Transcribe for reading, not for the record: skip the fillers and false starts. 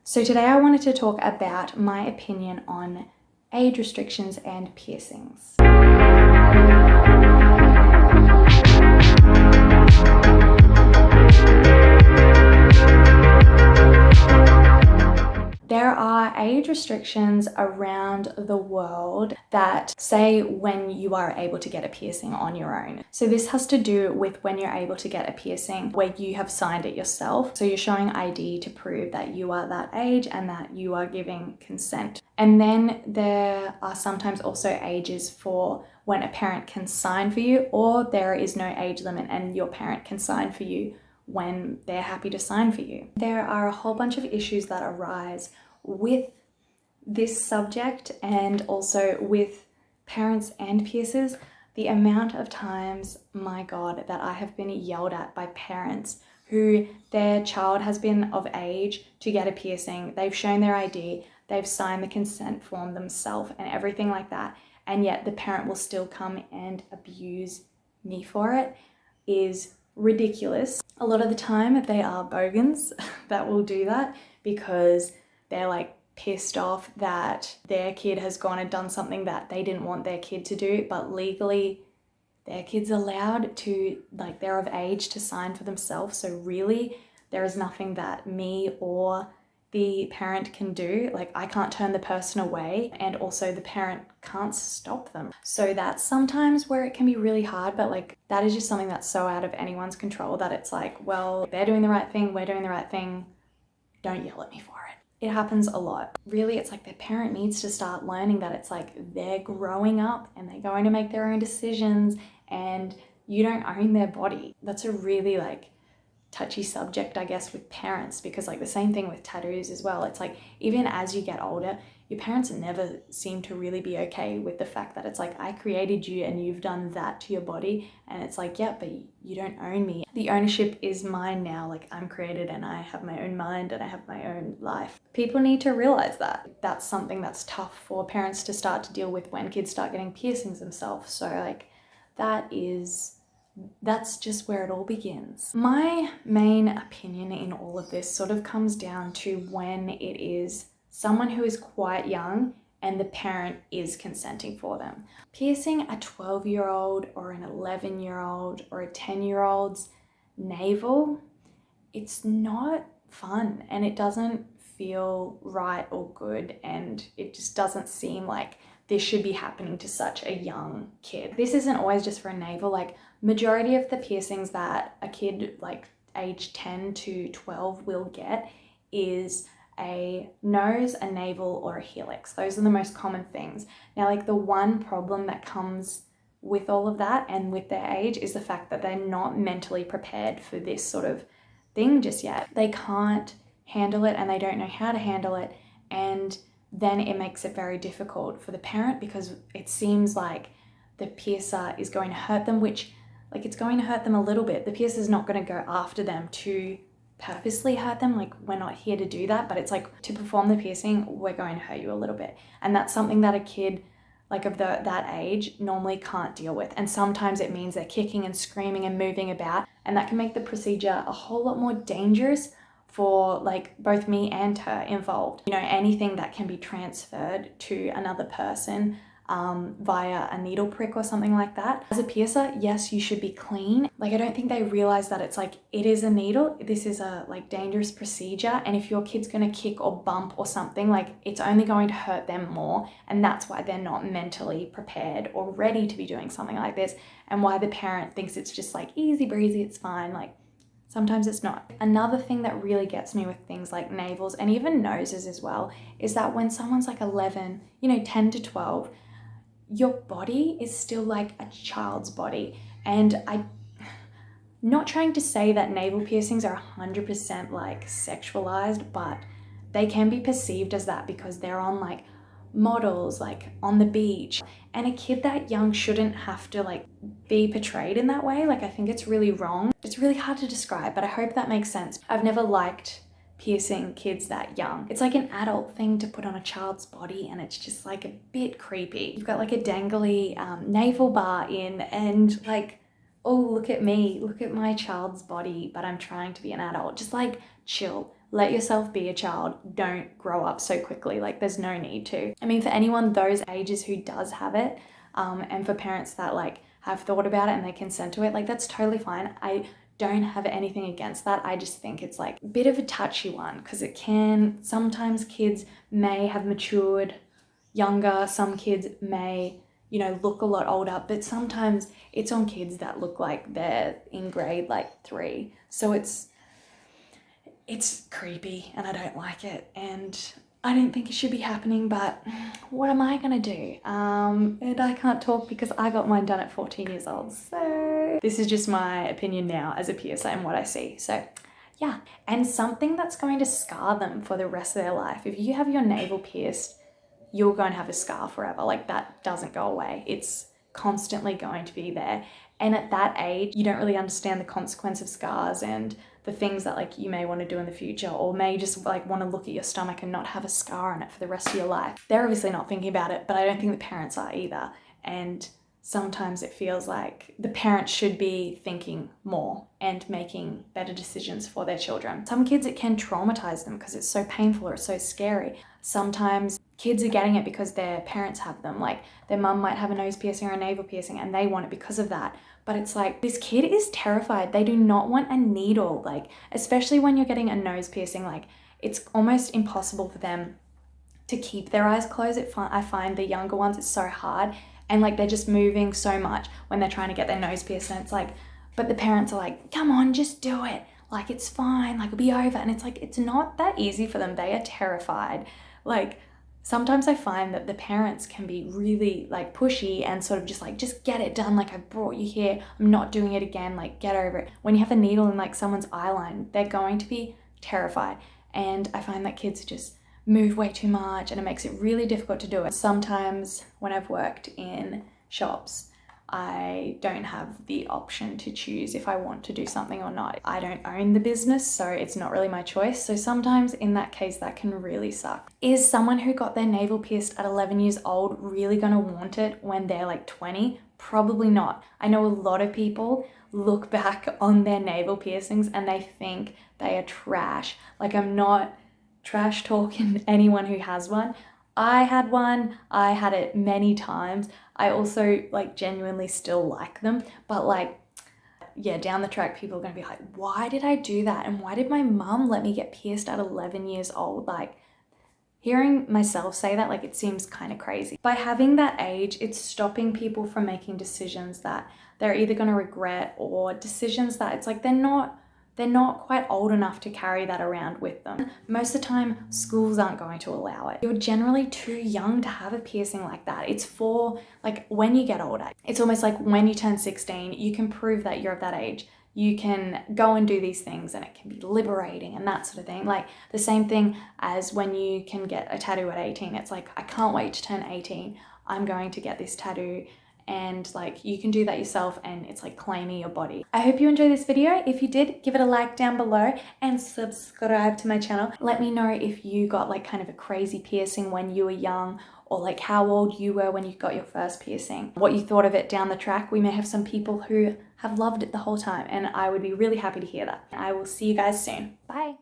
So today I wanted to talk about my opinion on age restrictions and piercings. There are age restrictions around the world that say when you are able to get a piercing on your own. So this has to do with when you're able to get a piercing where you have signed it yourself. So you're showing ID to prove that you are that age and that you are giving consent. And then there are sometimes also ages for when a parent can sign for you, or there is no age limit and your parent can sign for you when they're happy to sign for you. There are a whole bunch of issues that arise with this subject and also with parents and piercers. The amount of times, my God, that I have been yelled at by parents who their child has been of age to get a piercing, they've shown their ID, they've signed the consent form themselves and everything like that, and yet the parent will still come and abuse me for it, is ridiculous. A lot of the time they are bogans that will do that because they're like pissed off that their kid has gone and done something that they didn't want their kid to do, but legally their kid's allowed to, like, they're of age to sign for themselves. So really there is nothing that me or the parent can do. Like, I can't turn the person away, and also the parent can't stop them. So that's sometimes where it can be really hard, but like that is just something that's so out of anyone's control that it's like, well, they're doing the right thing, we're doing the right thing, don't yell at me for it. It happens a lot. Really, it's like the parent needs to start learning that it's like they're growing up and they're going to make their own decisions and you don't own their body. That's a really like touchy subject, I guess, with parents, because like the same thing with tattoos as well. It's like even as you get older, your parents never seem to really be okay with the fact that it's like, I created you and you've done that to your body, and it's like, yeah, but you don't own me. The ownership is mine now. Like, I'm created and I have my own mind and I have my own life. People need to realize that. That's something that's tough for parents to start to deal with when kids start getting piercings themselves. So like that's just where it all begins. My main opinion in all of this sort of comes down to when it is someone who is quite young and the parent is consenting for them. Piercing a 12-year-old or an 11-year-old or a 10-year-old's navel, it's not fun and it doesn't feel right or good, and it just doesn't seem like this should be happening to such a young kid. This isn't always just for a navel. Like, majority of the piercings that a kid like age 10 to 12 will get is a nose, a navel, or a helix. Those are the most common things. Now, like, the one problem that comes with all of that and with their age is the fact that they're not mentally prepared for this sort of thing just yet. They can't handle it and they don't know how to handle it, and then it makes it very difficult for the parent because it seems like the piercer is going to hurt them, which, like, it's going to hurt them a little bit. The piercer's not going to go after them to purposely hurt them. Like, we're not here to do that, but it's like, to perform the piercing, we're going to hurt you a little bit. And that's something that a kid like of that age normally can't deal with. And sometimes it means they're kicking and screaming and moving about, and that can make the procedure a whole lot more dangerous for like both me and her involved. You know, anything that can be transferred to another person via a needle prick or something like that. As a piercer, yes, you should be clean. Like, I don't think they realize that it's like, it is a needle. This is a like dangerous procedure. And if your kid's gonna kick or bump or something, like, it's only going to hurt them more. And that's why they're not mentally prepared or ready to be doing something like this. And why the parent thinks it's just like easy breezy, it's fine. Like, sometimes it's not. Another thing that really gets me with things like navels and even noses as well is that when someone's like 11, 10 to 12, your body is still like a child's body. And I'm not trying to say that navel piercings are 100% like sexualized, but they can be perceived as that because they're on like models, like on the beach. And a kid that young shouldn't have to like be portrayed in that way. Like, I think it's really wrong. It's really hard to describe, but I hope that makes sense. I've never liked piercing kids that young. It's like an adult thing to put on a child's body, and it's just like a bit creepy. You've got like a dangly navel bar in, and like, oh, look at me, look at my child's body, but I'm trying to be an adult. Just like, chill. let yourself be a child. Don't grow up so quickly. Like, there's no need to. I mean, for anyone those ages who does have it, and for parents that like have thought about it and they consent to it, like that's totally fine. I don't have anything against that. I just think it's like a bit of a touchy one because it can, sometimes kids may have matured younger, some kids may, you know, look a lot older, but sometimes it's on kids that look like they're in grade like 3. So it's creepy and I don't like it, and I don't think it should be happening, but what am I gonna do? And I can't talk because I got mine done at 14 years old. So this is just my opinion now as a PSA and what I see. So yeah, and something that's going to scar them for the rest of their life. If you have your navel pierced, you're going to have a scar forever. Like, that doesn't go away. It's constantly going to be there. And at that age, you don't really understand the consequence of scars and the things that like you may want to do in the future, or may just like want to look at your stomach and not have a scar on it for the rest of your life. They're obviously not thinking about it, but I don't think the parents are either. And sometimes it feels like the parents should be thinking more and making better decisions for their children. Some kids, it can traumatize them because it's so painful or it's so scary. Sometimes kids are getting it because their parents have them. Like, their mum might have a nose piercing or a navel piercing and they want it because of that. But it's like, this kid is terrified. They do not want a needle. Like, especially when you're getting a nose piercing, like it's almost impossible for them to keep their eyes closed. I find the younger ones, it's so hard. And like, they're just moving so much when they're trying to get their nose pierced. And it's like, but the parents are like, come on, just do it. Like, it's fine. Like, it'll be over. And it's like, it's not that easy for them. They are terrified. Like, sometimes I find that the parents can be really like pushy and sort of just like, just get it done. Like, I've brought you here. I'm not doing it again. Like, get over it. When you have a needle in like someone's eye line, they're going to be terrified. And I find that kids just move way too much and it makes it really difficult to do it. Sometimes when I've worked in shops, I don't have the option to choose if I want to do something or not. I don't own the business, so it's not really my choice. So sometimes in that case, that can really suck. Is someone who got their navel pierced at 11 years old really gonna want it when they're like 20? Probably not. I know a lot of people look back on their navel piercings and they think they are trash. Like, I'm not trash talking anyone who has one. I had one, I had it many times. I also like genuinely still like them, but like, yeah, down the track, people are gonna be like, why did I do that? And why did my mum let me get pierced at 11 years old? Like, hearing myself say that, like, it seems kind of crazy. By having that age, it's stopping people from making decisions that they're either gonna regret, or decisions that it's like they're not quite old enough to carry that around with them. Most of the time, schools aren't going to allow it. You're generally too young to have a piercing like that. It's for like when you get older. It's almost like when you turn 16, you can prove that you're of that age. You can go and do these things and it can be liberating and that sort of thing. Like the same thing as when you can get a tattoo at 18. It's like, I can't wait to turn 18. I'm going to get this tattoo. And like, you can do that yourself and it's like claiming your body. I hope you enjoyed this video. If you did, give it a like down below and subscribe to my channel. Let me know if you got like kind of a crazy piercing when you were young, or like how old you were when you got your first piercing. What you thought of it down the track. We may have some people who have loved it the whole time and I would be really happy to hear that. I will see you guys soon. Bye.